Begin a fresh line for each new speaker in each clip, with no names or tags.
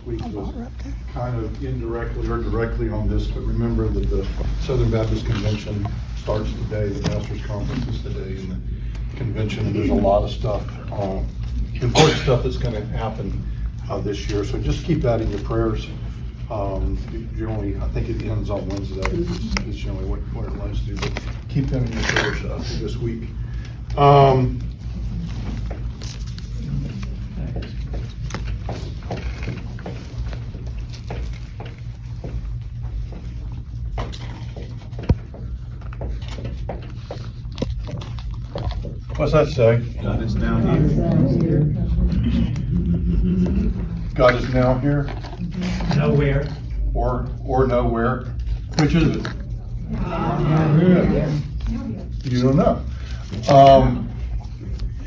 week was kind of indirectly or directly on this, but remember that the Southern Baptist Convention starts today, the Pastors Conference is today, and the convention, and there's a lot of stuff, important stuff that's going to happen this year. So just keep that in your prayers. Generally, I think it ends on Wednesday. Is generally what it runs to. But keep them in your prayers for this week. What's that say?
God is now here.
God is now here,
Nowhere.
or nowhere. Which is it? You don't know.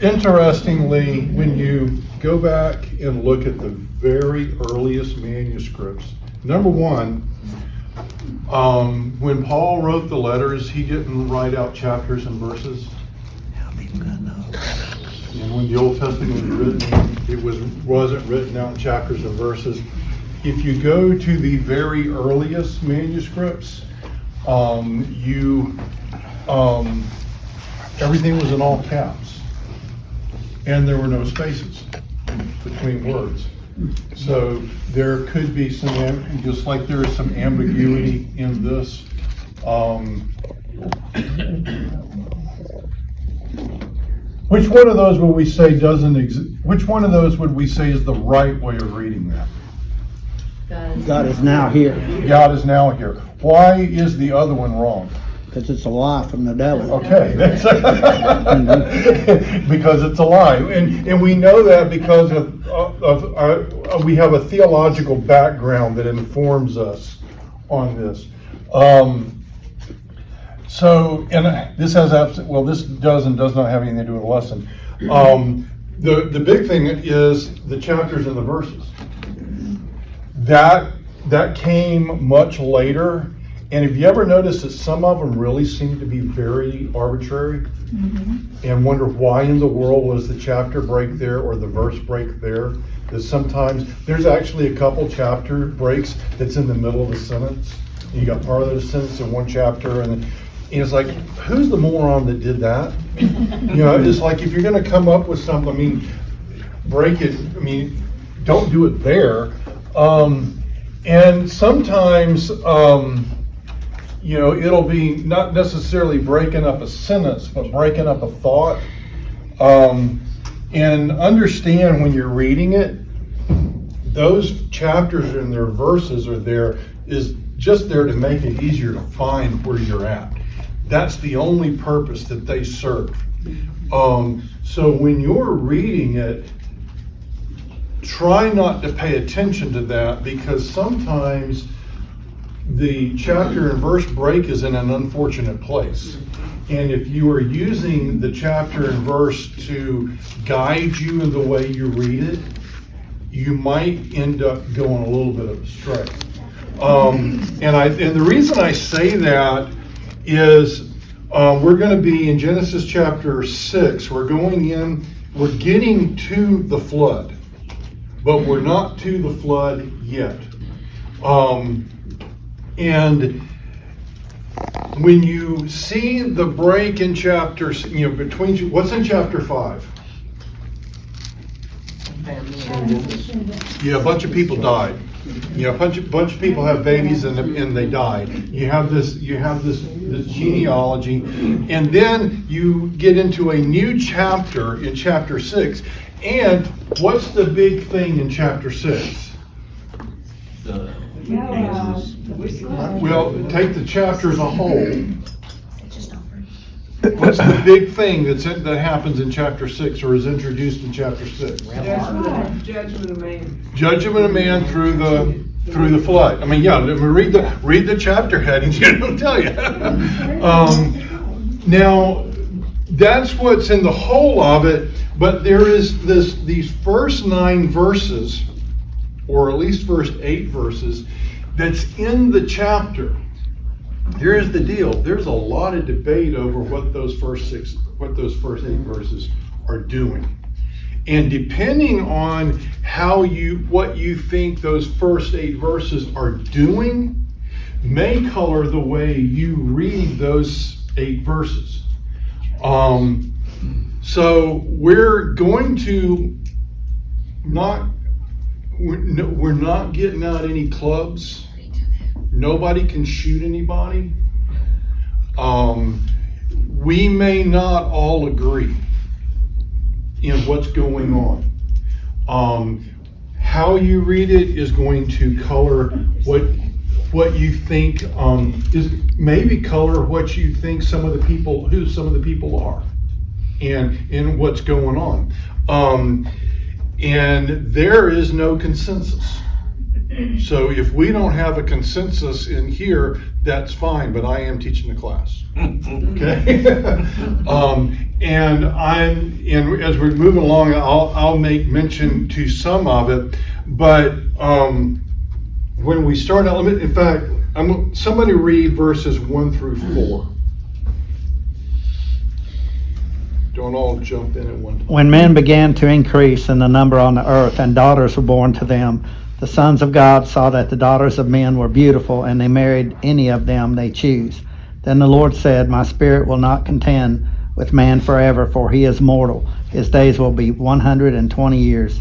Interestingly, when you go back and look at the very earliest manuscripts, number one, when Paul wrote the letters, he didn't write out chapters and verses. And when the Old Testament was written, it wasn't written out in chapters and verses. If you go to the very earliest manuscripts, everything was in all caps, and there were no spaces between words. So there could be some, just like there is some ambiguity in this. Which one of those would we say doesn't exist? Which one of those would we say is the right way of reading that?
God is now here,
God is now here. Why is the other one wrong?
because it's a lie from the devil.
Okay, because it's a lie, and we know that because we have a theological background that informs us on this. So, and this has this does and does not have anything to do with the lesson. The big thing is the chapters and the verses. That came much later, and if you ever notice that some of them really seem to be very arbitrary, and wonder why in the world was the chapter break there or the verse break there, that sometimes there's actually a couple chapter breaks that's in the middle of a sentence. You got part of the sentence in one chapter, and it's like, who's the moron that did that? It's like, if you're going to come up with something, break it. Don't do it there. And sometimes, it'll be not necessarily breaking up a sentence, but breaking up a thought. And understand when you're reading it, those chapters and their verses are there, is just there to make it easier to find where you're at. That's the only purpose that they serve. So when you're reading it, try not to pay attention to that, because sometimes the chapter and verse break is in an unfortunate place. And if you are using the chapter and verse to guide you in the way you read it, you might end up going a little bit astray. And the reason I say that is we're going to be in Genesis chapter 6. We're getting to the flood, but we're not to the flood yet. And when you see the break in chapters, between, what's in chapter 5? Yeah, a bunch of people died. A bunch of people have babies and they died. You have this genealogy, and then you get into a new chapter in chapter 6. And what's the big thing in chapter 6? Well, take the chapter as a whole. What's the big thing that happens in chapter 6, or is introduced in chapter 6?
Judgment of man.
Judgment of man through the flood. Read the chapter headings. It'll tell you. Now, that's what's in the whole of it. But there is these first 9 verses, or at least first 8 verses, that's in the chapter. Here's the deal. There's a lot of debate over what those first 8 verses are doing. And depending on what you think those first 8 verses are doing, may color the way you read those 8 verses. So we're going to we're not getting out any clubs. Nobody can shoot anybody. We may not all agree in what's going on. How you read it is going to color what you think, is maybe color what you think who some of the people are and what's going on. And there is no consensus. So if we don't have a consensus in here, that's fine, but I am teaching the class. Okay? And as we're moving along, I'll make mention to some of it, but when we start out, in fact, somebody read verses 1 through 4. Don't all jump in at one time.
When men began to increase in the number on the earth, and daughters were born to them, the sons of God saw that the daughters of men were beautiful, and they married any of them they choose. Then the Lord said, My spirit will not contend with man forever, for he is mortal. His days will be 120 years.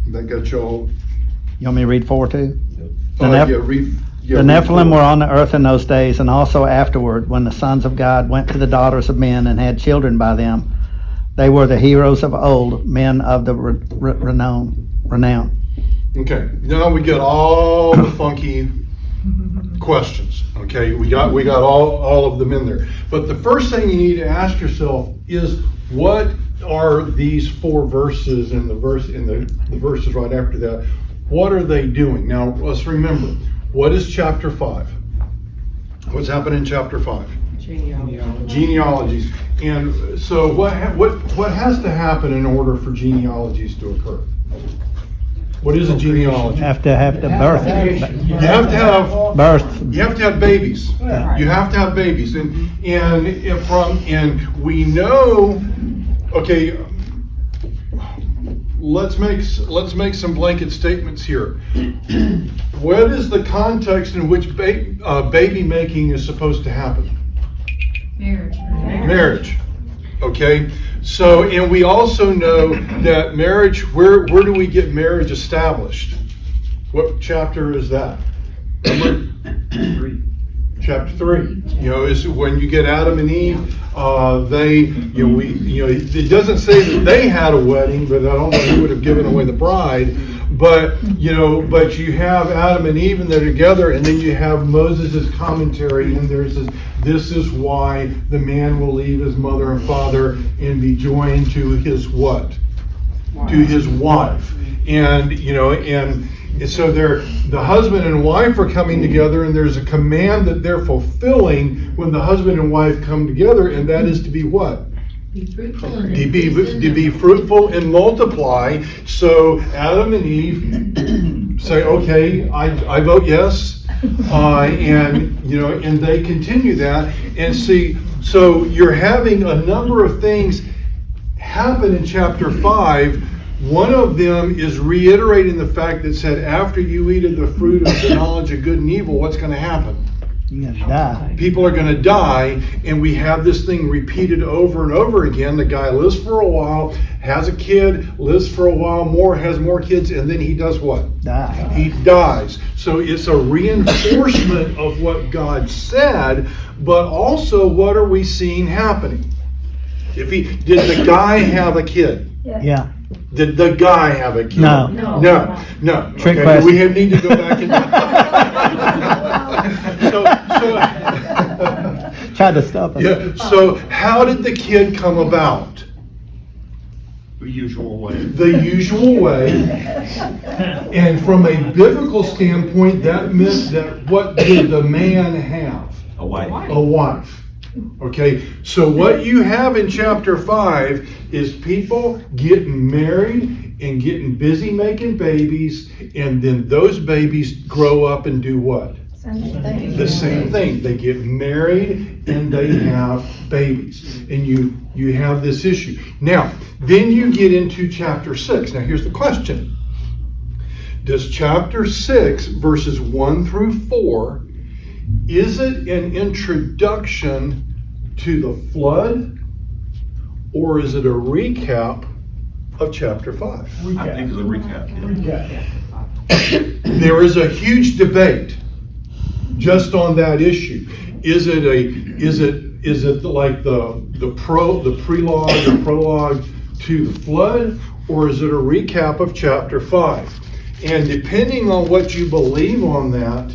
That got you all.
You want me to read 4 too? The
read
Nephilim
4.
were on the earth in those days, and also afterward, when the sons of God went to the daughters of men and had children by them. They were the heroes of old, men of the renown.
Okay, now we get all the funky questions. Okay, we got all of them in there. But the first thing you need to ask yourself is, what are these 4 verses and the verses right after that? What are they doing? Now let's remember, what is chapter 5? What's happening in chapter 5? Genealogies. And so what has to happen in order for genealogies to occur? What is a genealogy?
Have to birth.
You have to have
Birth.
You have to have babies. You have to have babies, and we know. Okay, let's make some blanket statements here. What is the context in which baby making is supposed to happen? Marriage. Okay. So, and we also know that marriage. Where do we get marriage established? What chapter is that? Number 3. Chapter 3. Is when you get Adam and Eve. It doesn't say that they had a wedding, but I don't know who would have given away the bride. But you have Adam and Eve, and they're together, and then you have Moses' commentary, and there's this is why the man will leave his mother and father and be joined to his what? To his wife. And so the husband and wife are coming together, and there's a command that they're fulfilling when the husband and wife come together, and that is to be what?
Be fruitful
To be fruitful and multiply. So Adam and Eve say, okay, I vote yes, and they continue that. And see, so you're having a number of things happen in chapter 5. One of them is reiterating the fact that said, after you eat of the fruit of the knowledge of good and evil, what's going to happen?
You're gonna die.
People are going to die, and we have this thing repeated over and over again. The guy lives for a while, has a kid, lives for a while more, has more kids, and then he does what?
Die.
He dies. So it's a reinforcement of what God said, but also what are we seeing happening? Did the guy have a kid?
Yeah.
Did the guy have a kid?
No.
No.
Trick
Okay,
question.
we need to go back and
Tried to stop us.
yeah. So how did the kid come about?
The usual way.
The usual way. And from a biblical standpoint, that meant that what did the man have?
A wife.
A wife. Okay, so what you have in chapter 5 is people getting married and getting busy making babies, and then those babies grow up and do what? The same thing. They get married and they have babies. And you have this issue. Now, then you get into chapter 6. Now, here's the question. Does chapter 6, verses 1 through 4, is it an introduction to the flood, or is it a recap of chapter 5?
I think it's a recap. Yeah.
There is a huge debate just on that issue. Is it like the prelogue or prologue to the flood, or is it a recap of chapter 5? And depending on what you believe on that,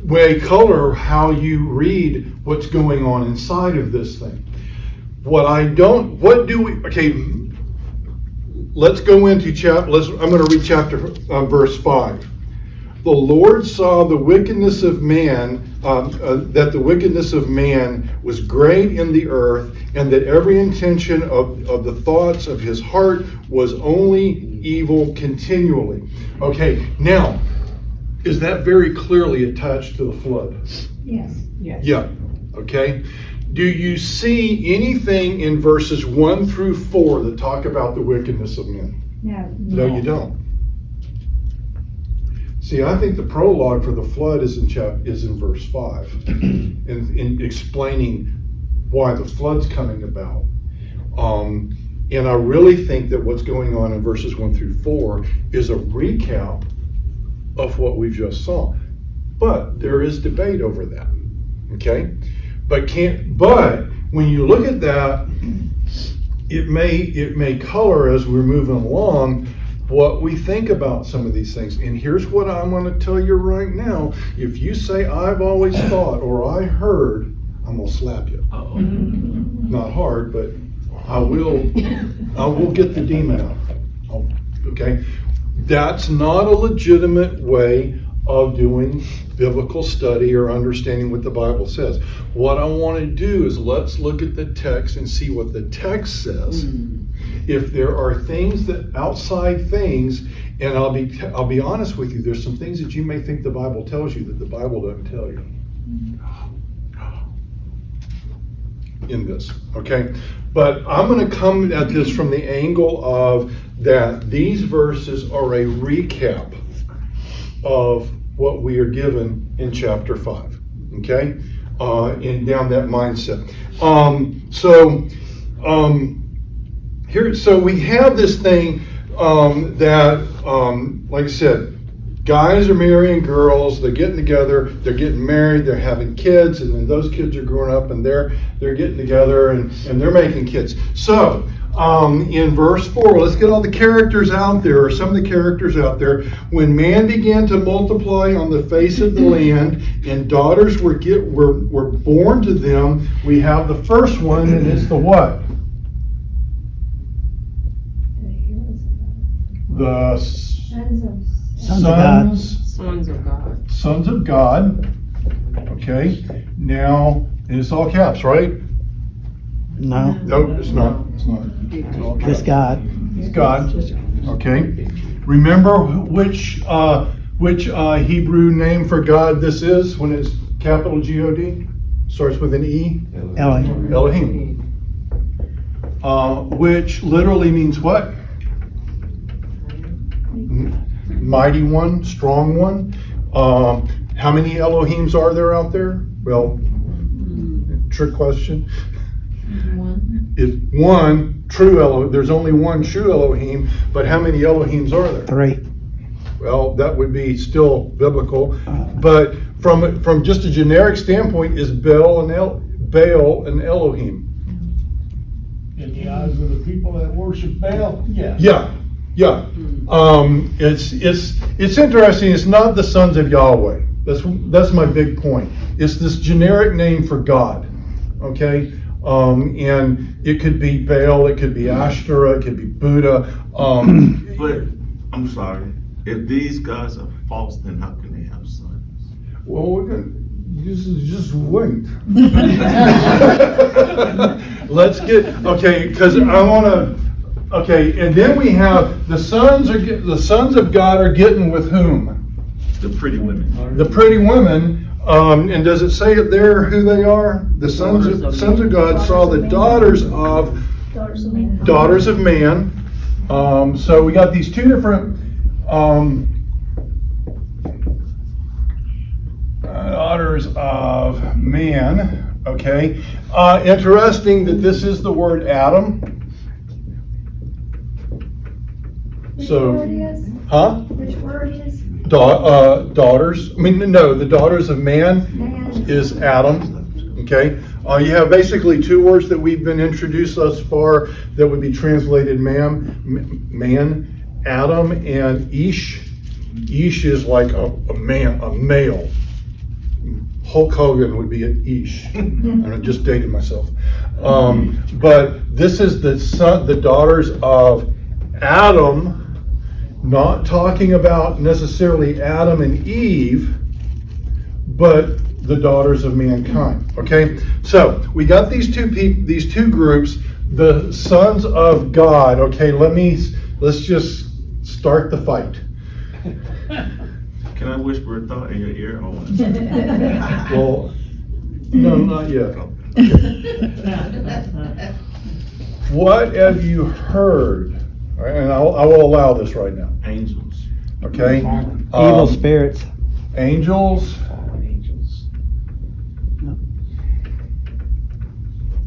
may color how you read what's going on inside of this thing. Let's go into I'm going to read verse 5. The Lord saw the wickedness of man, that the wickedness of man was great in the earth, and that every intention of the thoughts of his heart was only evil continually. Okay, now, is that very clearly attached to the flood?
Yes.
Yeah, okay. Do you see anything in verses 1 through 4 that talk about the wickedness of men?
No.
No, you don't. See, I think the prologue for the flood is in verse 5, in explaining why the flood's coming about. And I really think that what's going on in verses 1 through 4 is a recap of what we just saw. But there is debate over that. Okay? But when you look at that, it may color as we're moving along what we think about some of these things. And here's what I'm going to tell you right now. If you say I've always thought or I heard, I'm going to slap you.
Uh-oh.
Not hard, but I will get the demon out. Okay? That's not a legitimate way of doing biblical study or understanding what the Bible says. What I want to do is let's look at the text and see what the text says. If there are things outside things, and I'll be honest with you, there's some things that you may think the Bible tells you that the Bible doesn't tell you. In this, okay? But I'm going to come at this from the angle of that these verses are a recap of what we are given in chapter 5, okay? And down that mindset. So we have this thing that, like I said, guys are marrying girls, they're getting together, they're getting married, they're having kids, and then those kids are growing up and they're getting together and they're making kids. So, in verse 4, let's get all the characters out there, or some of the characters out there. When man began to multiply on the face of the land, and daughters were born to them, we have the first one, and it's the what? The sons of God. Okay. Now, and it's all caps, right?
No,
No, it's not. It's not. It's all caps.
it's God.
It's God. Okay. Remember which Hebrew name for God this is when it's capital G-O-D? Starts with an E?
Elohim.
Elohim. Which literally means what? Mighty one, strong one. How many Elohims are there out there? Well, trick question. It's one true Elohim. There's only one true Elohim, but how many Elohims are there?
3.
Well, that would be still biblical, but from just a generic standpoint, is Baal and Elohim?
In the eyes of the people that worship Baal, yeah.
Yeah. It's interesting. It's not the sons of Yahweh. That's my big point. It's this generic name for God. Okay. And it could be Baal, it could be Ashtoreth, it could be Buddha.
But I'm sorry, if these guys are false, then how can they have sons?
Well, we're gonna just wait. Let's get because I want to. Okay, and then we have the sons of God are getting with whom?
The pretty women.
The pretty women, and does it say it there who they are? The sons of God saw the daughters of man. So we got these two different daughters of man. Okay, interesting that this is the word Adam. So,
Which word is?
huh?
Which word is?
Daughters. I mean, no, the daughters of man
Man.
is Adam. Okay, you have basically two words that we've been introduced thus far that would be translated man, Adam, and Ish. Ish is like a man, a male. Hulk Hogan would be an Ish. And I just dated myself. But this is the daughters of Adam, not talking about necessarily Adam and Eve, but the daughters of mankind. Okay, so we got these two groups, the sons of God. Okay, let's just start the fight.
Can I whisper a thought in your ear? Oh,
Well, no, not yet. What have you heard? All right, and I will allow this right now.
angels.
Okay,
Evil spirits.
angels.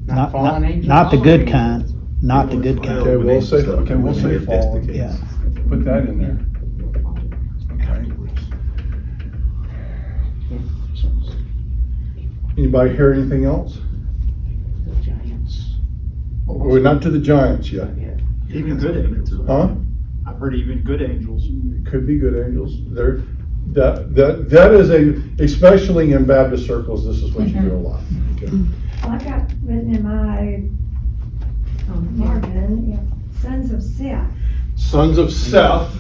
Not,
fallen
not,
angels?
not the good kind. Not the good kind.
Okay, we'll say fallen.
Yeah.
Put that in there. Okay. Anybody hear anything else?
The giants.
We're not to the giants yet.
Even good angels.
Huh?
I've heard even good angels.
Could be good angels. That is especially in Baptist circles, this is what you hear a lot. Okay.
Well, I've got written in my margin, yeah, sons of Seth.
Sons of Seth.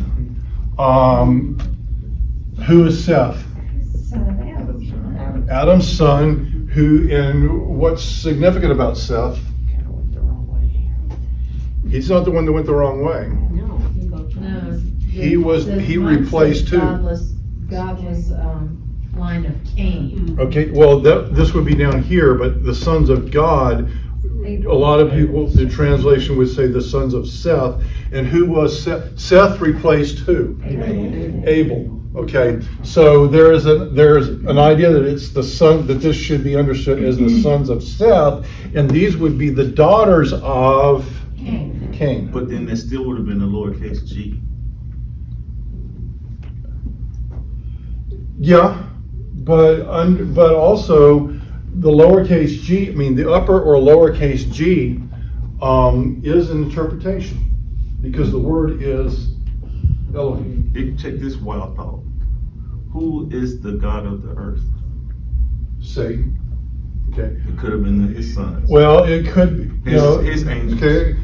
Who is Seth?
Son of Adam.
Adam's son, and what's significant about Seth,
Kind of went the wrong way.
he's not the one that went the wrong way.
No.
He replaced who?
God was, line of Cain.
Okay, well, this would be down here, but the sons of God, a lot of people, the translation would say the sons of Seth. And who was Seth? Seth replaced who? Abel. Okay, so there's an idea that it's the son, that this should be understood as the sons of Seth, and these would be the daughters of Cain.
But then there still would have been a lowercase g.
Yeah, but also the lowercase g, I mean, the upper or lowercase g is an interpretation, because the word is Elohim.
Check this wild thought. Who is the God of the earth?
Satan. Okay.
It could have been his sons.
Well, it could be,
His angels.
Okay.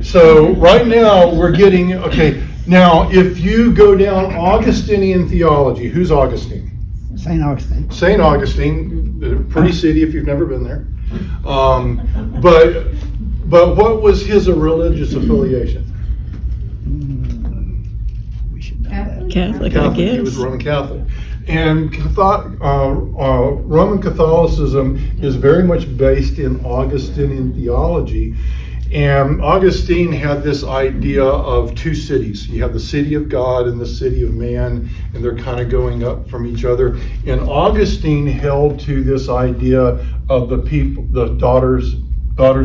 So right now we're getting, okay, now if you go down Augustinian theology, who's Augustine?
St. Augustine.
St. Augustine, a pretty city if you've never been there. But what was his religious affiliation?
We should know that.
Catholic, I
He was
guess.
Roman Catholic. And Roman Catholicism is very much based in Augustinian theology. And Augustine had this idea of two cities. You have the city of God and the city of man, and they're kind of going up from each other. And Augustine held to this idea of the people, the daughters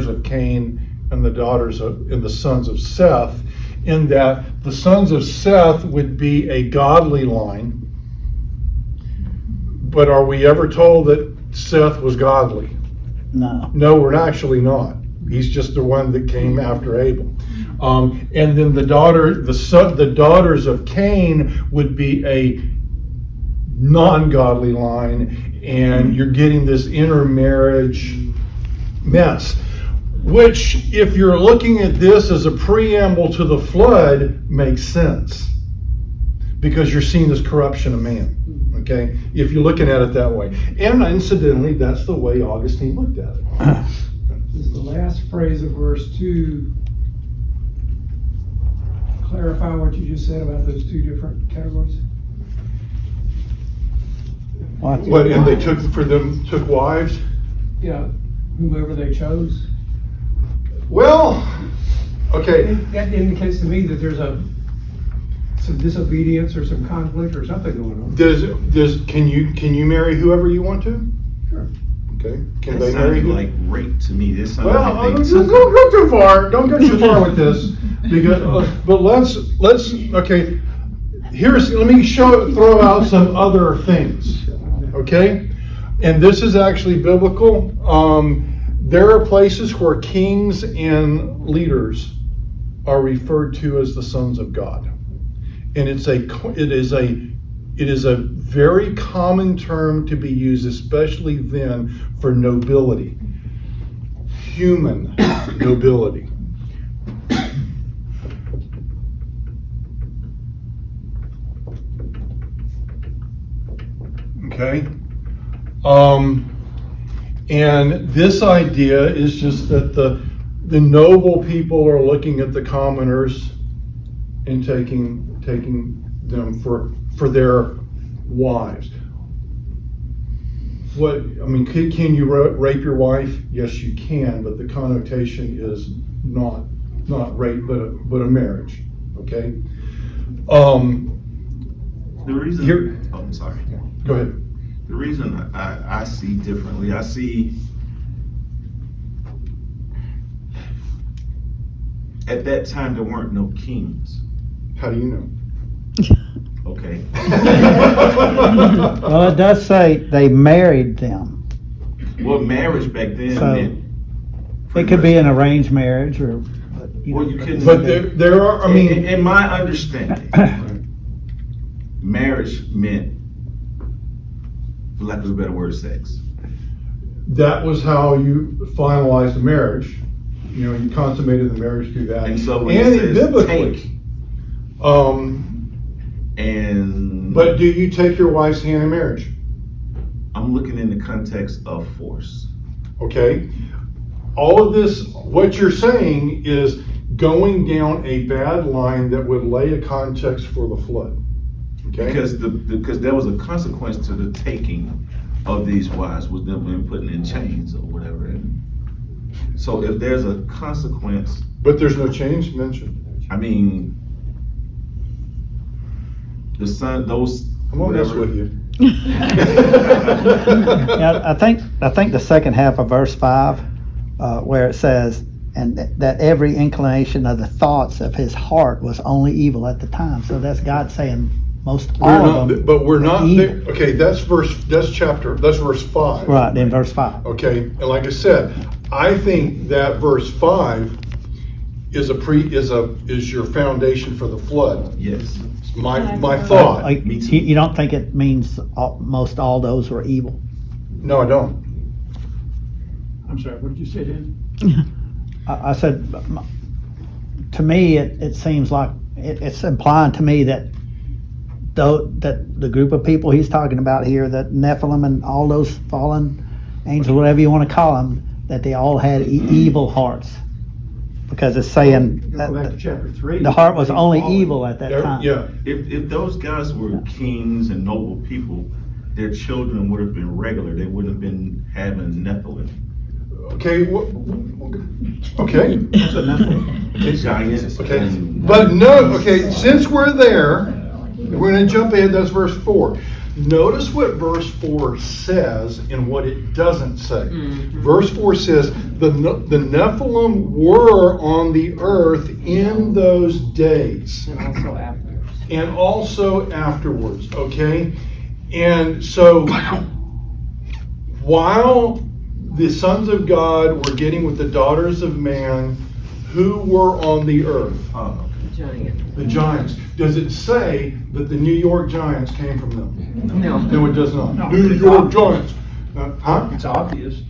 of Cain and the sons of Seth, in that the sons of Seth would be a godly line. But are we ever told that Seth was godly?
No.
No, we're actually not. He's just the one that came after Abel. And then the daughters of Cain would be a non-godly line, and you're getting this intermarriage mess. Which, if you're looking at this as a preamble to the flood, makes sense. Because you're seeing this corruption of man. Okay? If you're looking at it that way. And incidentally, that's the way Augustine looked at it.
Does the last phrase of verse 2 clarify what you just said about those two different categories?
What, and they took wives?
Yeah, whomever they chose.
Well, okay,
That indicates to me that there's some disobedience or some conflict or something going on.
can you marry whoever you want to?
Sure.
Okay, can
That
they marry
sounded
who?
like rape to me. This sounded
Well,
like
don't
they took
go too far, don't go too far with this, because, but let's, okay, let me throw out some other things, okay? And this is actually biblical. There are places where kings and leaders are referred to as the sons of God. And it is a very common term to be used, especially then for nobility, human nobility. Okay? And this idea is just that the noble people are looking at the commoners and taking them for their wives. Can you rape your wife? Yes, you can, but the connotation is not rape, but a marriage. Okay.
The reason.
Here-
Oh, I'm sorry.
Go ahead.
The reason I see differently, I see at that time there weren't no kings.
How do you know?
Okay.
Well, it does say they married them.
Well, marriage back then
So,
meant.
It could be an arranged marriage or.
Well, you couldn't.
But there are,
in my understanding, marriage meant, for lack of a better word, sex.
that was how you finalized the marriage. You know, you consummated the marriage through that.
And so when it says
biblically,
take, and
but do you take your wife's hand in marriage?
I'm looking in the context of force.
Okay? All of this, what you're saying is going down a bad line that would lay a context for the flood. Okay?
Because there was a consequence to the taking of these wives, with them being put in chains or whatever. And so if there's a consequence,
But there's no change mentioned.
I mean, the son, those
I'm gonna mess
whatever.
with you.
Yeah, I think the second half of verse 5, where it says, and that every inclination of the thoughts of his heart was only evil at the time. So that's God saying most all of them.
But we're not
evil.
there. Okay, that's verse 5.
Right, in verse 5.
Okay, and like I said, I think that verse 5 is your foundation for the flood.
Yes.
My thought.
Like,
Me too.
you don't think it means most all those were evil?
No, I don't.
I'm sorry, what did you say, Dan?
I said, to me, it seems like it's implying to me that that the group of people he's talking about here, that Nephilim and all those fallen angels, whatever you want to call them, that they all had evil hearts, because it's saying
Go back to
that
chapter 3.
the heart was only evil at that time.
Yeah,
If those guys were kings and noble people, their children would have been regular. They wouldn't have been having Nephilim.
okay, okay,
Giants.
okay.
and-
But no, okay, since we're there, we're gonna jump ahead, that's verse 4. Notice what verse 4 says and what it doesn't say. Verse 4 says, the Nephilim were on the earth in those days. And also afterwards, okay? And so, while the sons of God were getting with the daughters of man, who were on the earth? The giants. Does it say that the New York Giants came from them?
No.
No, it does not.
No.
New York Giants. Huh?
It's obvious.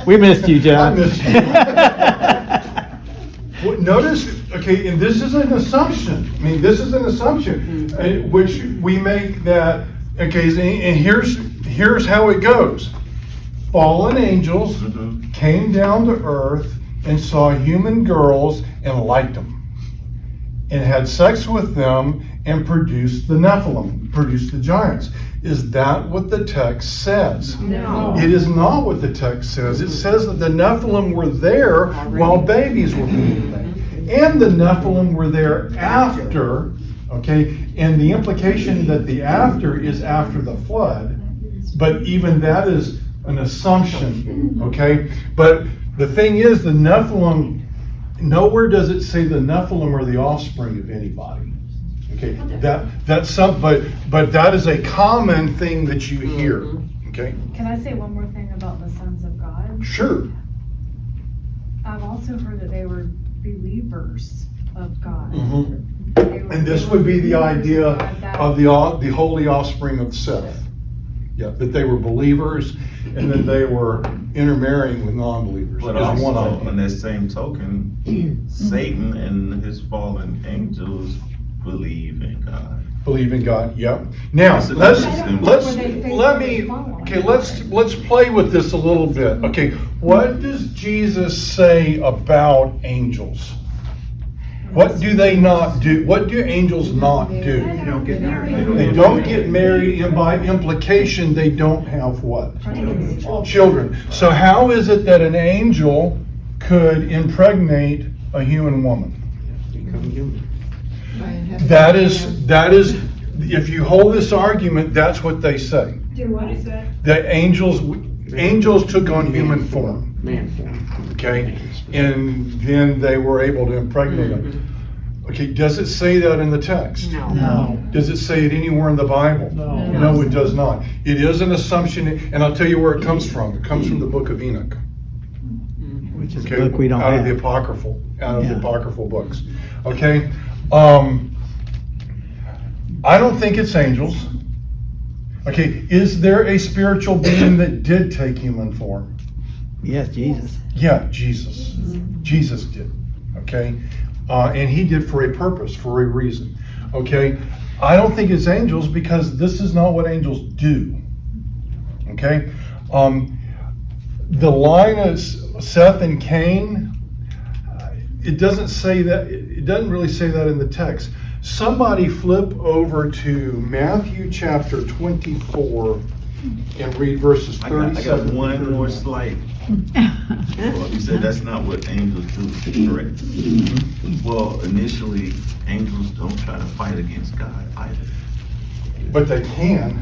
We missed you, John.
I missed you. Well, notice, okay, and this is an assumption. I mean, this is an assumption, which we make that, okay, and here's how it goes. Fallen angels came down to earth and saw human girls and liked them. and had sex with them and produced the Nephilim, produced the giants. Is that what the text says?
No.
It is not what the text says. It says that the Nephilim were there while babies were being made. And the Nephilim were there after, okay? And the implication that the after is after the flood, but even that is an assumption, okay? But the thing is, the Nephilim, nowhere does it say the Nephilim are the offspring of anybody. Okay, that's some, but that is a common thing that you hear. Okay,
Can I say one more thing about the sons of God?
sure.
I've also heard that they were believers of God.
Mhm.
They were-
And this
they
would
were
be the
believers
idea
of God that-
of the holy offspring of Seth. Yeah, that they were believers, and then they were intermarrying with non-believers.
But
is one
also,
idea.
on that same token, Satan and his fallen angels believe in God.
Believe in God. Yep. Now
That's a
let's
difference.
let me let's play with this a little bit. Okay, what does Jesus say about angels? What do they not do? What do angels not do?
They don't get
They don't get married, and by implication, they don't have what? Children. So how is it that an angel could impregnate a human woman? That is, if you hold this argument, that's what they say.
Do what is that?
That angels took on human form,
Man form.
okay? And then they were able to impregnate them. Okay, does it say that in the text?
No.
Does it say it anywhere in the Bible?
No.
No, it does not. It is an assumption, and I'll tell you where it comes from. It comes from the book of Enoch.
Which is a
Okay,
book we don't
out of the
have.
apocryphal, out of the
Yeah.
apocryphal books. Okay, I don't think it's angels. Okay, is there a spiritual being that did take human form?
Yes, Jesus.
Yeah, Jesus. Jesus did. Okay, and he did for a purpose, for a reason. Okay, I don't think it's angels because this is not what angels do. Okay, the line of Seth and Cain, it doesn't say that. It doesn't really say that in the text. Somebody flip over to Matthew chapter 24 and read verses
I
37.
got one more slight. Well, you said that's not what angels do, correct? Well, initially, angels don't try to fight against God either.
But they can.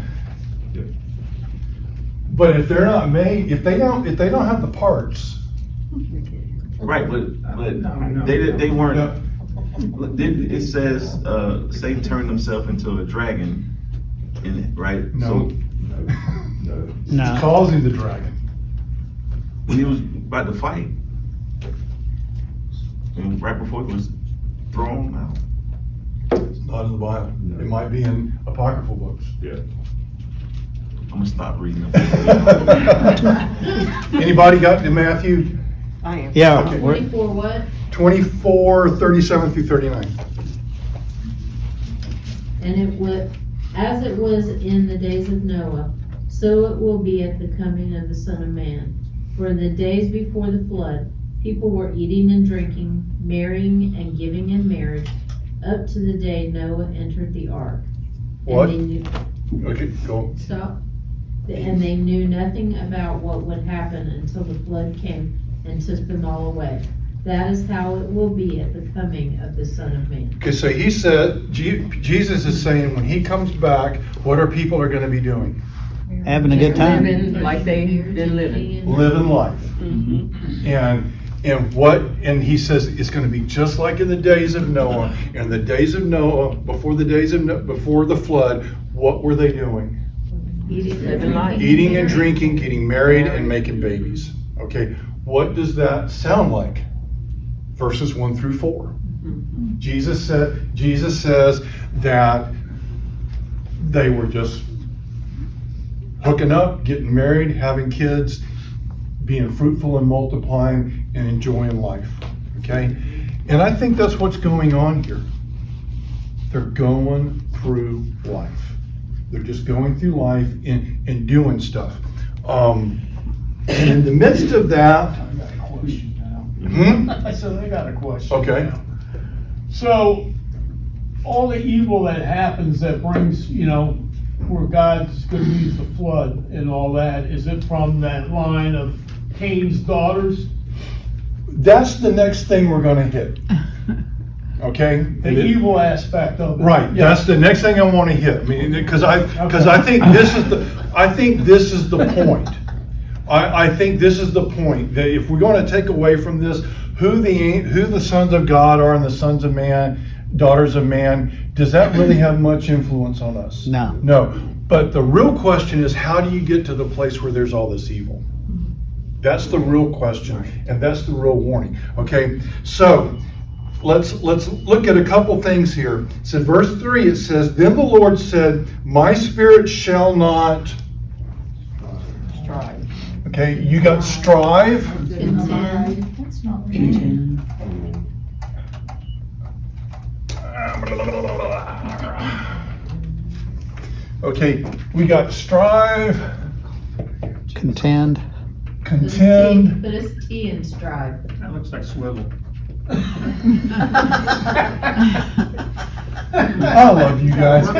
But if they're not made, if they don't have the parts,
Right, but
No.
they
no,
weren't. It says Satan turned himself into a dragon, right?
no.
So
No.
It's causing the dragon.
when he was about to fight, and right before he was thrown out.
It's not in the Bible. It might be in apocryphal books.
I'm gonna stop reading.
Anybody got to Matthew
Yeah.
Okay.
we're-
24 what?
24, 37 through 39?
And it was, as it was in the days of Noah, so it will be at the coming of the Son of Man. For in the days before the flood, people were eating and drinking, marrying and giving in marriage, up to the day Noah entered the ark. And
What?
they knew-
Okay, go.
Stop. And they knew nothing about what would happen until the flood came and took them all away. That is how it will be at the coming of the Son of Man.
Okay, so he said, Jesus is saying when he comes back, what are people are going to be doing?
Having a good time.
Living like they've been living.
Living life. And he says it's going to be just like in the days of Noah. In the days of Noah, before the flood, what were they doing?
Living life.
Eating and drinking, getting married, and making babies. Okay, what does that sound like? Verses 1 through 4. Jesus says that they were just hooking up, getting married, having kids, being fruitful and multiplying, and enjoying life. Okay, and I think that's what's going on here. They're going through life. They're just going through life and doing stuff. And in the midst of that,
I got a question now.
Hmm?
I said, I got a question.
Okay.
now. So, all the evil that happens that brings, where God's gonna use the flood and all that, is it from that line of Cain's daughters?
That's the next thing we're gonna hit. Okay?
The evil aspect of it.
Right,
Yeah.
that's the next thing I wanna hit, I mean, because I think this is the point. I think this is the point, that if we're gonna take away from this, who the sons of God are and the sons of man, daughters of man, does that really have much influence on us?
No.
No, but the real question is, how do you get to the place where there's all this evil? That's the real question, and that's the real warning, okay? So, let's look at a couple things here. It said, verse 3, it says, "Then the Lord said, my spirit shall not..."
Strive.
Okay, you got strive.
Contend.
That's not right.
Okay, we got strive,
Contend.
contend.
Put a T in strive.
That looks like swivel.
I love you guys.
I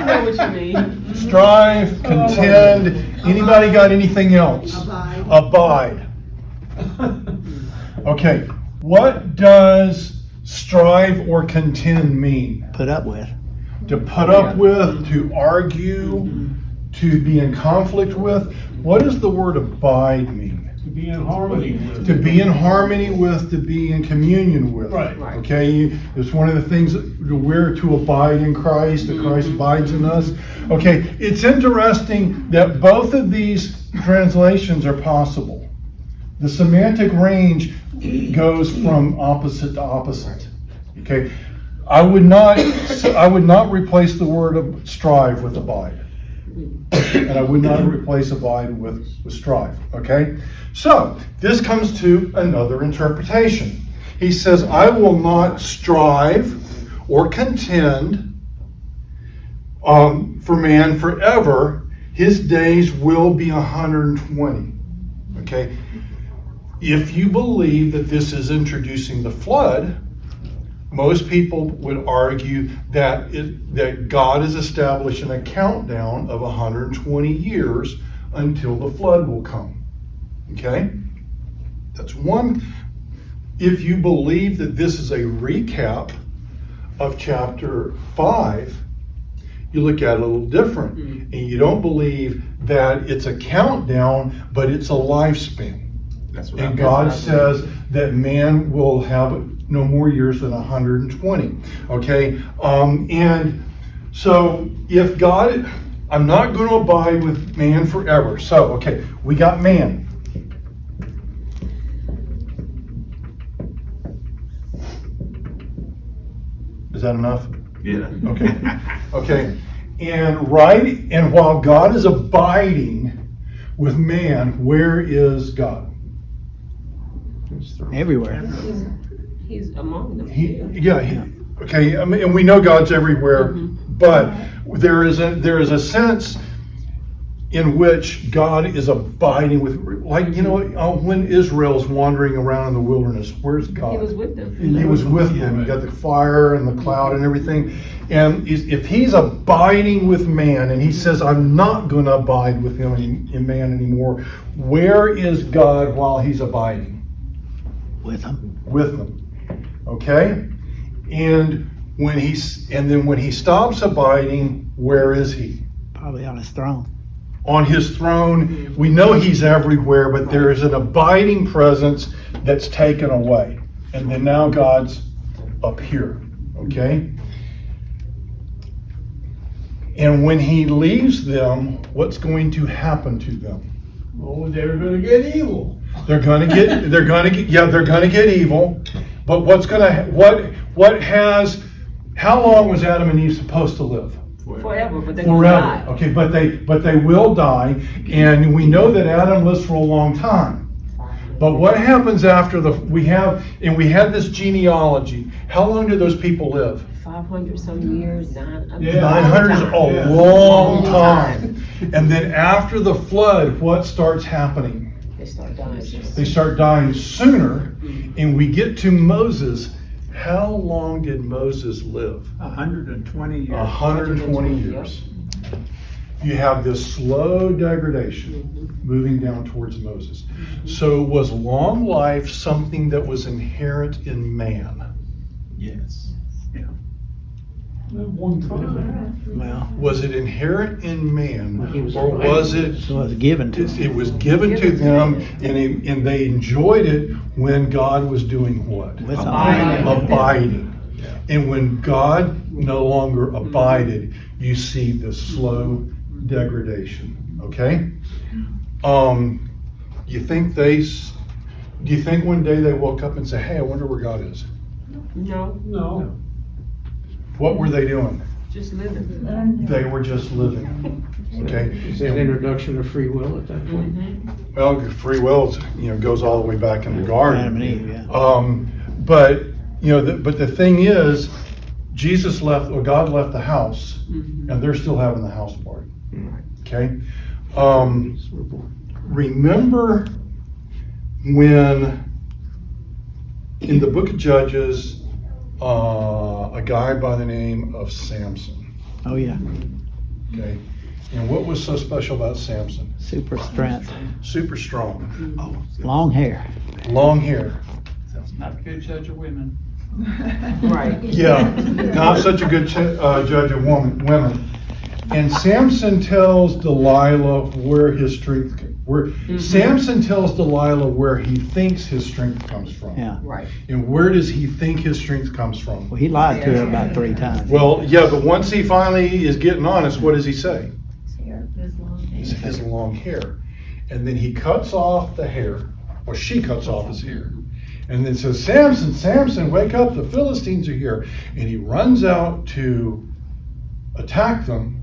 know what you mean.
Strive, contend. Anybody got anything else? Abide. Okay, what does strive or contend mean?
Put up with.
To put up with, to argue, to be in conflict with. What does the word abide mean?
To be in harmony with.
To be in harmony with, to be in communion with.
Right.
Okay, it's one of the things that we're to abide in Christ, that Christ abides in us. Okay, it's interesting that both of these translations are possible. The semantic range goes from opposite to opposite. Okay, I would not replace the word of strive with abide. And I would not replace abide with strive, okay? So, this comes to another interpretation. He says, I will not strive or contend for man forever. His days will be 120, okay? If you believe that this is introducing the flood, most people would argue that that God is establishing a countdown of 120 years until the flood will come. Okay? That's one. If you believe that this is a recap of chapter 5, you look at it a little different. And you don't believe that it's a countdown, but it's a lifespan.
That's what
And God says that man will have no more years than 120. Okay? And so if God, I'm not going to abide with man forever. So, okay, we got man. Is that enough?
Yeah.
Okay. Okay. And while God is abiding with man, where is God?
Everywhere.
He's among them.
Okay, I mean, and we know God's everywhere, but there is a sense in which God is abiding with, like, when Israel's wandering around in the wilderness, where's God?
He was with them.
He was with them. You got the fire and the cloud and everything. And if he's abiding with man, and he says, I'm not going to abide with him in man anymore, where is God while he's abiding?
With them.
With them. Okay? And when he stops abiding, where is he?
Probably on his throne.
On his throne. We know he's everywhere, but there is an abiding presence that's taken away. And then now God's up here. Okay? And when he leaves them, what's going to happen to them?
Oh, they're gonna get evil.
They're gonna get evil. But how long was Adam and Eve supposed to live?
Forever, but they
Forever.
died.
Okay, but they will die, and we know that Adam lives for a long time. But what happens after we had this genealogy? How long do those people live?
500 some years, 900
900 is a long time. And then after the flood, what starts happening?
They start dying.
They start dying sooner, and we get to Moses, How long did Moses live?
120 years.
120 years. You have this slow degradation moving down towards Moses. So was long life something that was inherent in man?
Yes.
At one time.
Well,
Was it inherent in man,
He was
or was it?
so it was given to
It was given to them, and they enjoyed it when God was doing what?
With
Abiding. And when God no longer abided, you see the slow degradation. Okay. Do you think one day they woke up and say, "Hey, I wonder where God is"?
No,
No.
What were they doing?
just living.
They were just living. Okay.
Is that introduction of free will at that point?
Well, free will, goes all the way back in the garden.
Adam and Eve, yeah.
But but the thing is, Jesus left, or God left the house, and they're still having the house party. Okay. Remember when in the book of Judges, a guy by the name of Samson.
Oh, yeah.
Okay. And what was so special about Samson?
Super strength.
Super strong,
Long hair.
long hair.
Not a good judge of women.
Right.
Yeah, not such a good judge of women. And Samson tells Delilah where his strength, Samson tells Delilah where he thinks his strength comes from.
Yeah.
Right.
And where does he think his strength comes from?
Well, he lied to her about 3 times.
Well, yeah, but once he finally is getting honest, what does he say?
His long
He
hair.
says his long hair. And then he cuts off the hair, or she cuts off his hair. And then says, "Samson, Samson, wake up, the Philistines are here." And he runs out to attack them.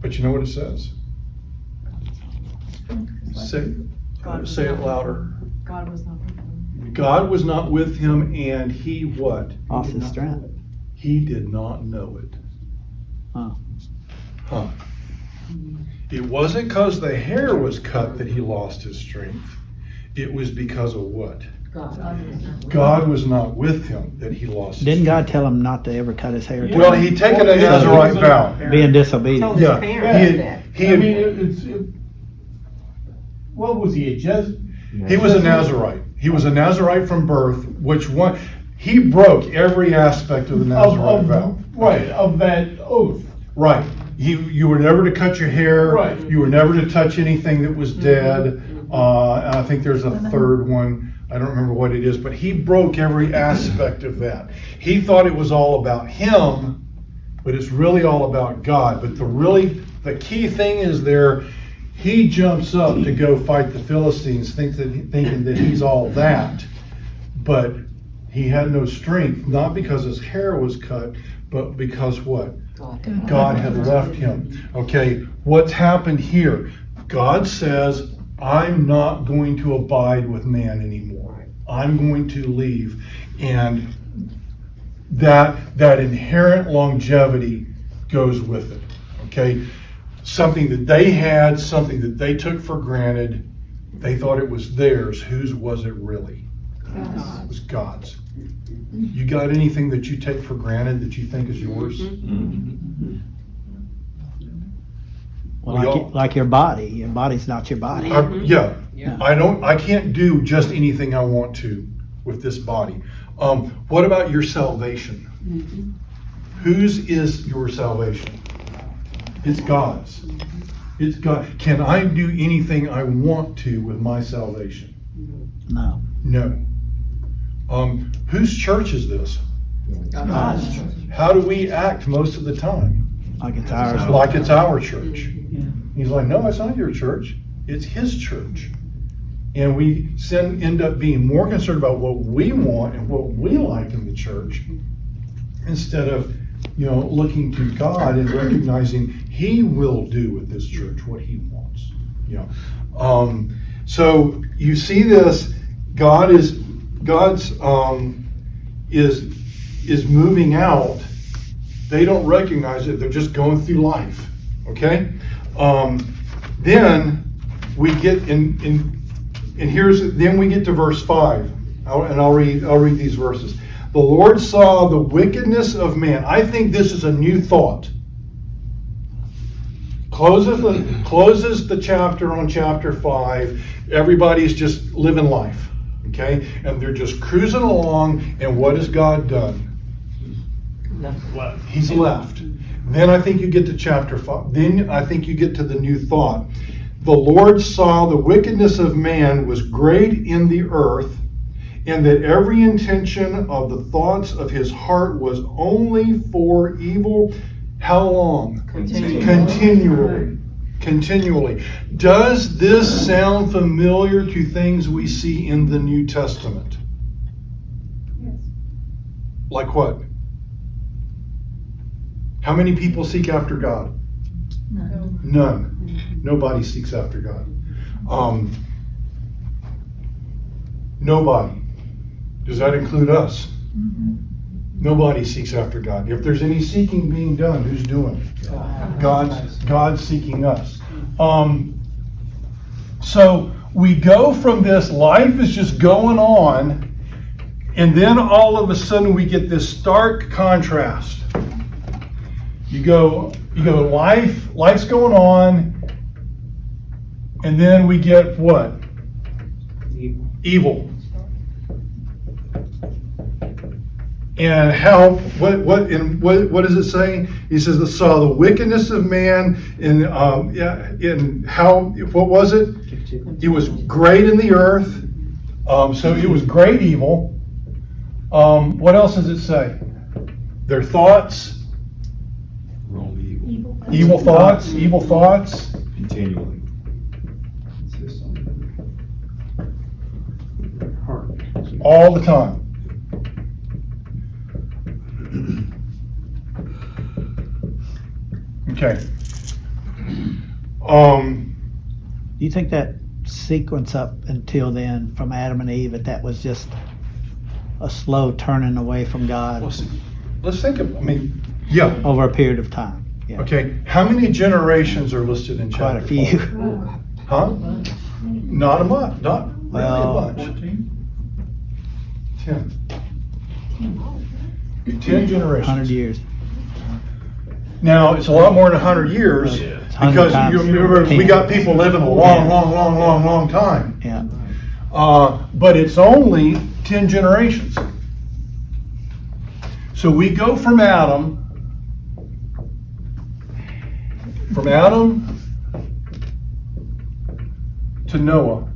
But you know what it says? Say it louder.
God was not with them.
God was not with him, and he what?
Lost his strength.
He did not know it.
Oh.
Huh. It wasn't because the hair was cut that he lost his strength. It was because of what? God was not with him that he lost his
Didn't
strength.
God tell him not to ever cut his hair?
Well, he'd taken a Nazarite vow.
Being disobedient.
Told his
Yeah,
parents that.
he
I mean,
had,
what was he, a Jez?
he was a Nazarite. He was a Nazarite from birth, which one, he broke every aspect of the Nazarite vow.
Right, of that oath.
Right. You were never to cut your hair.
Right.
You were never to touch anything that was dead. And I think there's a third one. I don't remember what it is, but he broke every aspect of that. He thought it was all about him, but it's really all about God. But the key thing is there, he jumps up to go fight the Philistines, thinking that he's all that, but he had no strength, not because his hair was cut, but because what? God had left him. Okay, what's happened here? God says, "I'm not going to abide with man anymore. I'm going to leave." And that inherent longevity goes with it. Okay? Something that they had, something that they took for granted, they thought it was theirs. Whose was it really? It was God's. You got anything that you take for granted that you think is yours?
Well, like your body. Your body's not your body.
Yeah. I can't do just anything I want to with this body. What about your salvation? Whose is your salvation? It's God's. It's God. Can I do anything I want to with my salvation?
No.
No. Whose church is this?
God's.
How do we act most of the time?
Like it's ours.
Like it's our church. He's like, "No, it's not your church. It's his church." And we end up being more concerned about what we want and what we like in the church instead of, looking to God and recognizing he will do with this church what he wants. So you see this, God's moving out. They don't recognize it. They're just going through life. Okay. Then we get then we get to verse 5. I'll read these verses. The Lord saw the wickedness of man. I think this is a new thought. Closes the chapter on chapter 5. Everybody's just living life, okay? And they're just cruising along, and what has God done?
Left.
He's left. Then I think you get to chapter 5. Then I think you get to the new thought. The Lord saw the wickedness of man was great in the earth, and that every intention of the thoughts of his heart was only for evil. How long? Continually. Does this sound familiar to things we see in the New Testament?
Yes.
Like what? How many people seek after God? None. Nobody seeks after God. Nobody. Does that include us? Nobody seeks after God. If there's any seeking being done, who's doing it? God's seeking us. So we go from this, life is just going on, and then all of a sudden we get this stark contrast. You go, life's going on, and then we get what? Evil. And how, what does it say? He says, "I saw the wickedness of man in how, what was it? It was great in the earth." So it was great evil. What else does it say? Their thoughts. Evil thoughts.
Continually.
All the time. Okay.
Do you think that sequence up until then from Adam and Eve, that was just a slow turning away from God
Let's think of, yeah.
over a period of time? Yeah.
Okay, how many generations are listed in
Quite a
chapter
few.
4? Huh? Not a much, not really
Well,
a bunch. 10. 10 generations.
100 years.
Now, it's a lot more than 100 years,
It's 100
because
times
you remember, we
10.
got people living a long time.
Yeah.
But it's only 10 generations. So we go from Adam to Noah.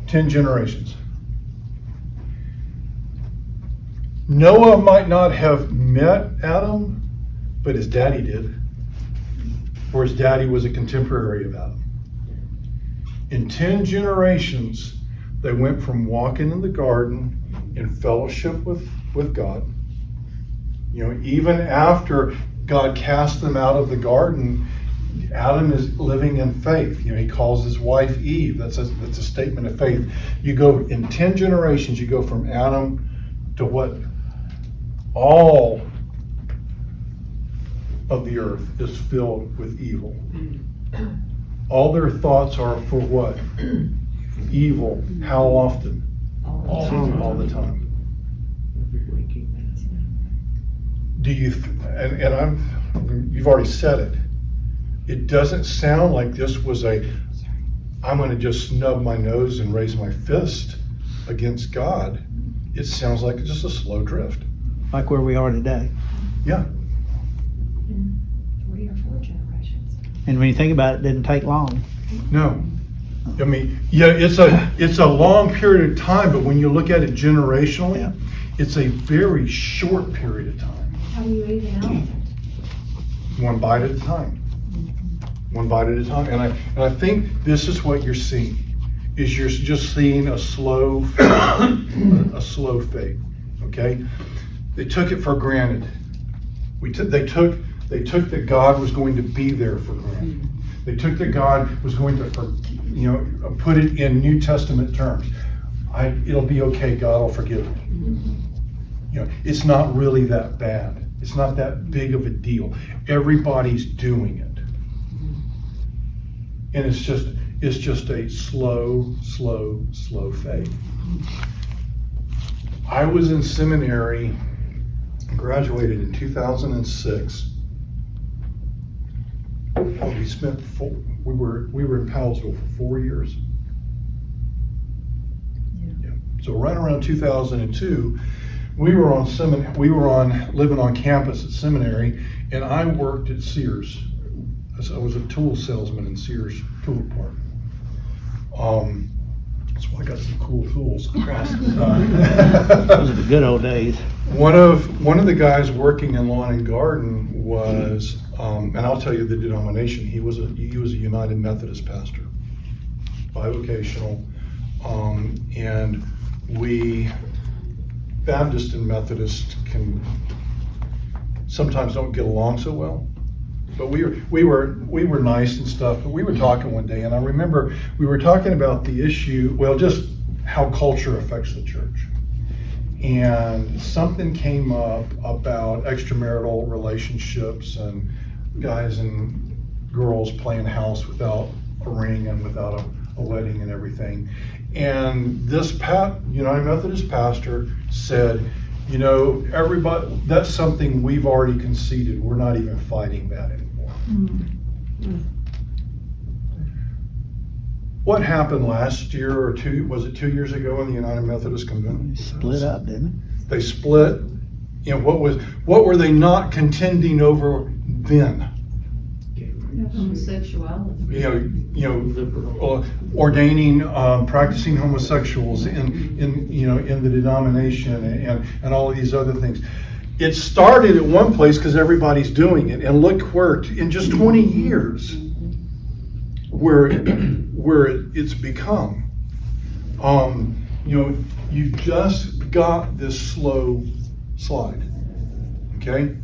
10 generations. Noah might not have met Adam, but his daddy did. Or his daddy was a contemporary of Adam. In 10 generations, they went from walking in the garden in fellowship with God. Even after God cast them out of the garden, Adam is living in faith. He calls his wife Eve. That's a statement of faith. You go in 10 generations, you go from Adam to what? All of the earth is filled with evil. All their thoughts are for what? Evil. How often? All the time. Do you? You've already said it. It doesn't sound like this was I'm going to just snub my nose and raise my fist against God. It sounds like it's just a slow drift.
Like where we are today.
Yeah.
3 or 4 generations.
And when you think about it, it didn't take long.
No. It's a long period of time, but when you look at it generationally,
Yeah.
it's a very short period of time.
How do you eat an elephant?
One bite at a time. One bite at a time. And I think this is what you're seeing, is you're just seeing a slow fade. Okay? They took it for granted. They took that God was going to be there for granted. They took that God was going to put it in New Testament terms. It'll be okay, God will forgive me. It's not really that bad. It's not that big of a deal. Everybody's doing it. And is just a slow fade. I was in seminary, graduated in 2006. We were in Powellsville for 4 years. Yeah. So right around 2002, we were living on campus at seminary, and I worked at Sears. I was a tool salesman in Sears tool department. That's why I got some cool tools.
Those are the good old days.
One of the guys working in lawn and garden was, and I'll tell you the denomination. He was a United Methodist pastor, bivocational, and we Baptist and Methodist can sometimes don't get along so well. But we were nice and stuff. But we were talking one day, and I remember we were talking about the issue. Well, just how culture affects the church. And something came up about extramarital relationships and guys and girls playing house without a ring and without a wedding and everything. And this United Methodist pastor said, you know, everybody, that's something we've already conceded. We're not even fighting that anymore. What happened last year or was it 2 years ago in the United Methodist Convention?
Split up, didn't
They split. You know, what were they not contending over then?
Homosexuality.
Ordaining, practicing homosexuals in the denomination and all of these other things. It started at one place because everybody's doing it, and look where in just 20 years where it's become. You just got this slow slide. Okay.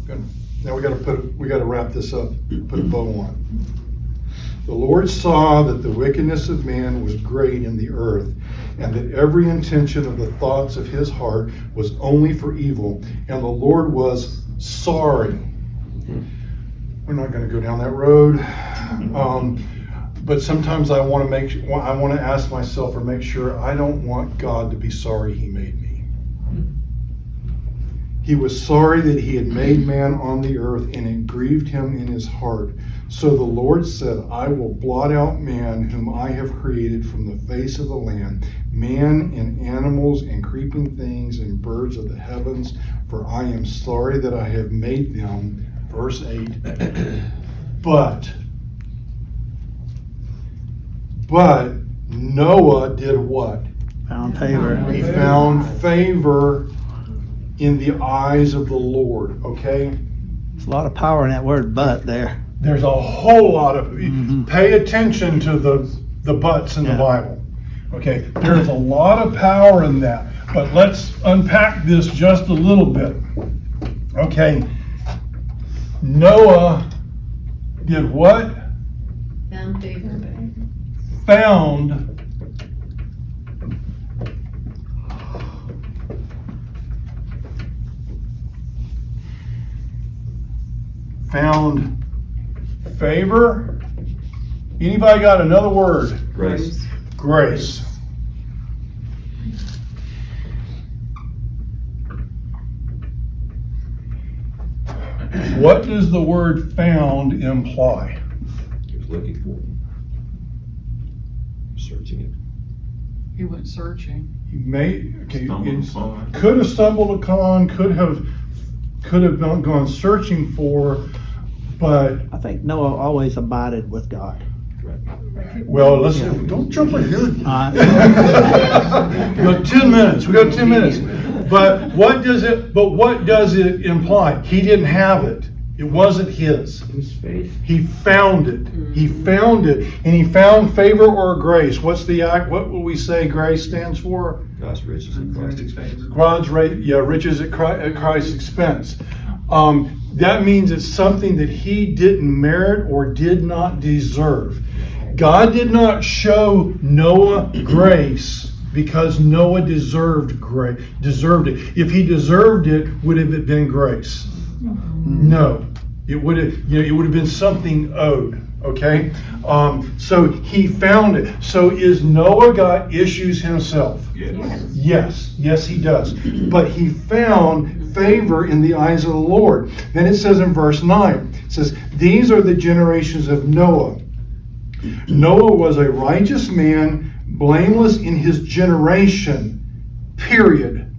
Good. Now we got to wrap this up, put a bow on. The Lord saw that the wickedness of man was great in the earth, and that every intention of the thoughts of his heart was only for evil, and the Lord was sorry. We're not going to go down that road, but sometimes I want to ask myself or make sure I don't want God to be sorry He made me. He was sorry that He had made man on the earth, and it grieved Him in His heart. So the Lord said, I will blot out man whom I have created from the face of the land, man and animals and creeping things and birds of the heavens, for I am sorry that I have made them. Verse 8. But Noah did what?
Found favor.
He found favor in the eyes of the Lord, okay?
There's a lot of power in that word "but" there.
There's a whole lot of, pay attention to the buts in the Bible, okay? There's a lot of power in that, but let's unpack this just a little bit, okay? Noah did what?
Found favor.
Found favor. Anybody got another word?
Grace.
Grace. What does the word found imply?
He was looking for him. Searching it.
He went searching.
He may,
Stumbled upon.
could have stumbled upon, could have gone searching for, but
I think Noah always abided with God.
well, listen, don't jump ahead.
Uh,
We got 10 minutes. We got 10 minutes. But what does it imply? He didn't have it. It wasn't his.
His faith.
He found it. He found it, and he found favor or grace. What's the act? What will we say grace stands for?
God's riches in Christ's expense.
God's riches at Christ's expense. That means it's something that he didn't merit or did not deserve. God did not show Noah grace because Noah deserved it. If he deserved it, would it have been grace? No. It would have been something owed. Okay? So he found it. So is Noah got issues himself?
Yes.
Yes, he does. But he found favor in the eyes of the Lord. Then it says in verse 9, it says, these are the generations of Noah. Noah was a righteous man, blameless in his generation, period.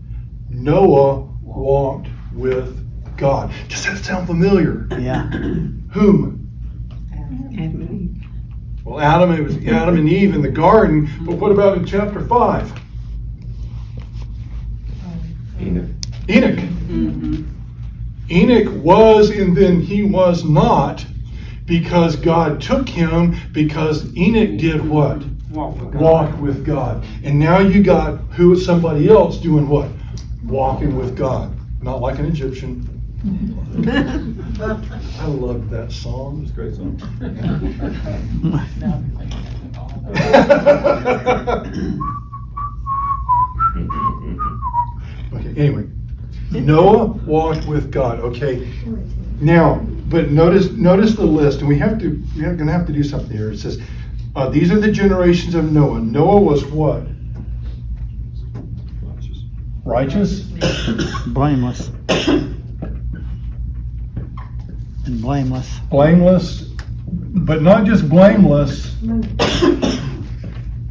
Noah walked with God. Does that sound familiar?
Yeah.
Whom? Well, Adam, it was Adam and Eve in the garden, but what about in chapter 5?
Enoch.
Enoch. Enoch was and then he was not because God took him because Enoch did what? Walked with God. And now you got somebody else doing what? Walking with God. Not like an Egyptian. I loved that song.
It's a great song.
Okay, anyway. Noah walked with God. Okay. Now, but notice the list, and we're gonna have to do something here. It says, these are the generations of Noah. Noah was what? Righteous?
Blameless. And blameless.
Blameless, but not just blameless.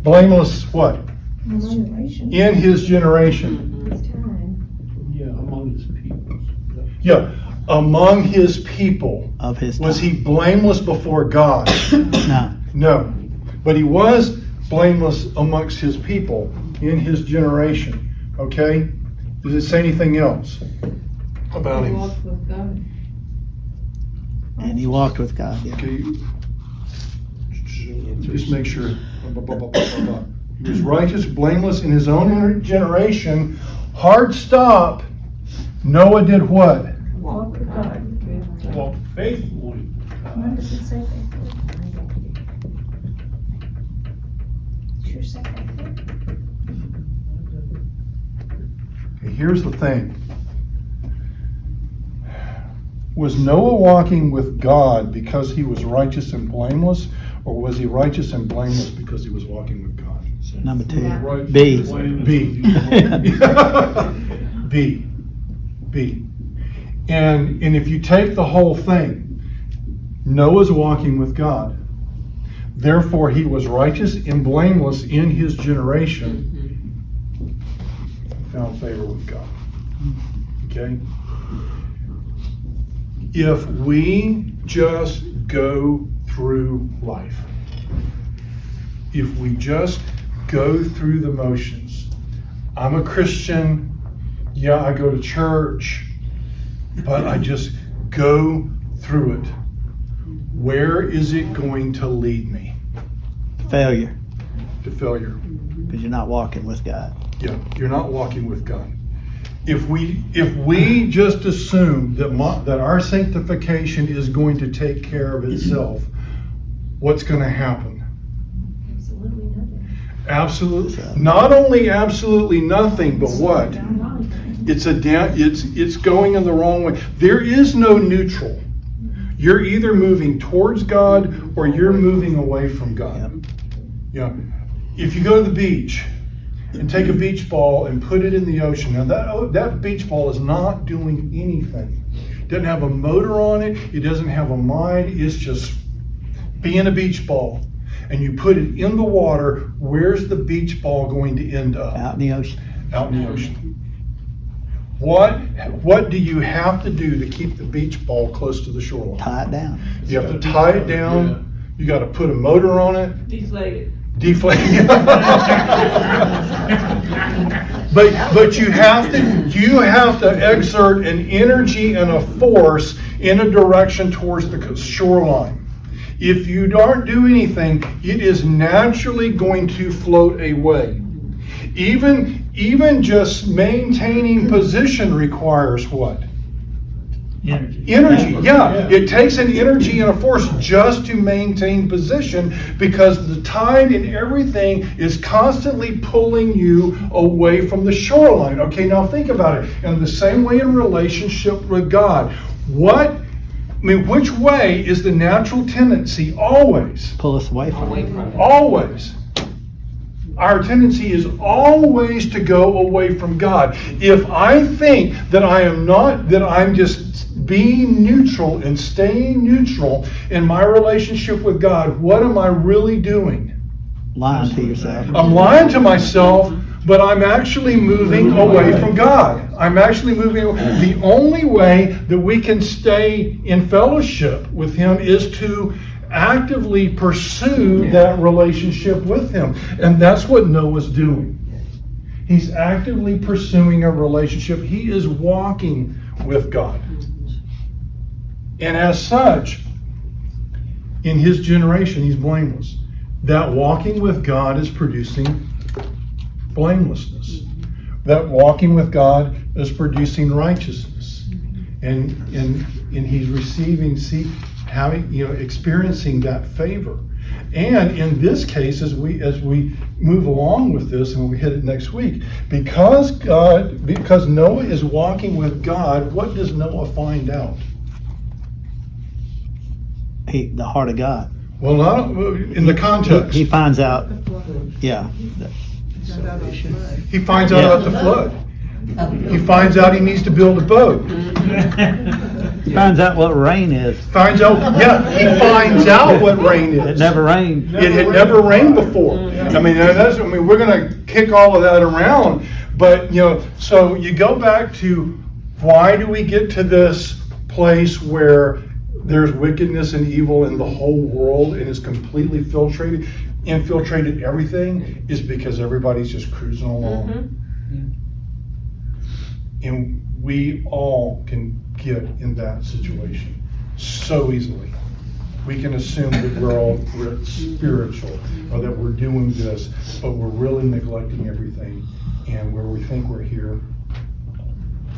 Blameless what? In his generation.
Yeah, among his people.
Yeah, among his people.
Of his
Was
time.
he blameless before God?
No.
No. But he was blameless amongst his people in his generation. Okay? Does it say anything else about
He
him?
walked with God.
And he walked with God. Yeah.
Okay. Just make sure. He was righteous, blameless in his own generation. Hard stop. Noah did what?
Walk with God.
Walk faithfully.
When does it say faithful? Sure say faithful.
Okay, here's the thing. Was Noah walking with God because he was righteous and blameless, or was he righteous and blameless because he was walking with God?
Number 2.
Right.
B.
B. And if you take the whole thing, Noah's walking with God. Therefore, he was righteous and blameless in his generation. Found favor with God. Okay? If we just go through life, if we just go through the motions, I'm a Christian, yeah, I go to church, but I just go through it, where is it going to lead me?
Failure.
To failure.
Because you're not walking with God.
Yeah, you're not walking with God. If we just assume that our sanctification is going to take care of itself, what's going to happen?
Absolutely nothing.
Absolutely, not only absolutely nothing, but what? It's going in the wrong way. There is no neutral. You're either moving towards God or you're moving away from God. Yeah. If you go to the beach and take a beach ball and put it in the ocean, now that beach ball is not doing anything. It doesn't have a motor on it. It doesn't have a mind. It's just being a beach ball. And you put it in the water, where's the beach ball going to end up?
Out in the ocean.
Out in the ocean. What do you have to do to keep the beach ball close to the shoreline?
Tie it down.
You have to tie it down. You got to put a motor on it.
Deflated.
Deflate. But you have to exert an energy and a force in a direction towards the shoreline. If you don't do anything, it is naturally going to float away. Even just maintaining position requires what? Energy, yeah. It takes an energy and a force just to maintain position because the tide and everything is constantly pulling you away from the shoreline. Okay, now think about it. In the same way in relationship with God, what I mean, which way is the natural tendency always?
Pull us away from it.
Always. Our tendency is always to go away from God. If I think that I'm just being neutral and staying neutral in my relationship with God, what am I really doing?
Lying to yourself.
I'm lying to myself, but I'm actually moving away from God. I'm actually moving away. The only way that we can stay in fellowship with Him is to actively pursue that relationship with Him. And that's what Noah's doing. He's actively pursuing a relationship. He is walking with God. And as such, in his generation, he's blameless. That walking with God is producing blamelessness. That walking with God is producing righteousness. And he's receiving, experiencing that favor. And in this case, as we move along with this, and when we hit it next week, because Noah is walking with God, what does Noah find out?
The heart of God.
Well, not in the context.
He finds out, yeah.
He finds out about the flood. He finds out he needs to build a boat.
He finds out what rain is.
He finds out what rain is.
It never rained.
It had never rained before. We're going to kick all of that around, but so you go back to, why do we get to this place where there's wickedness and evil in the whole world and is completely infiltrated everything? Is because everybody's just cruising along. And we all can get in that situation so easily. We can assume that we're spiritual, or that we're doing this, but we're really neglecting everything. And where we think we're here.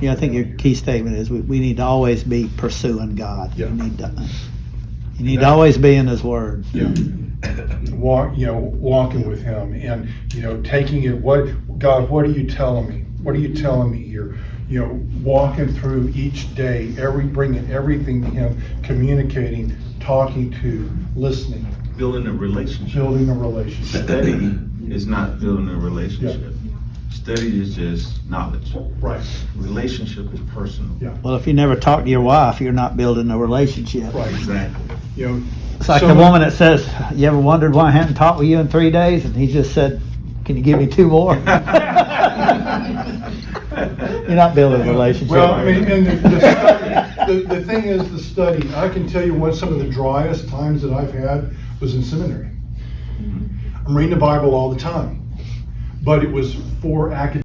Yeah, I think your key statement is we need to always be pursuing God.
Yeah.
You need to always be in His Word.
Yeah. Walking with Him, and taking it. God, what are you telling me? What are you telling me here? Walking through each day, bringing everything to Him, communicating, talking to, listening,
Building a relationship.
Study
is not building a relationship. Study is just knowledge.
Right.
Relationship is personal.
Yeah.
Well, if you never talk to your wife, you're not building a relationship.
Right.
Exactly.
It's like the woman that says, "You ever wondered why I hadn't talked with you in 3 days?" And he just said, "Can you give me 2 more?" You're not building a relationship.
Well, and the thing is, the study. I can tell you some of the driest times that I've had was in seminary. I'm reading the Bible all the time, but it was for academic.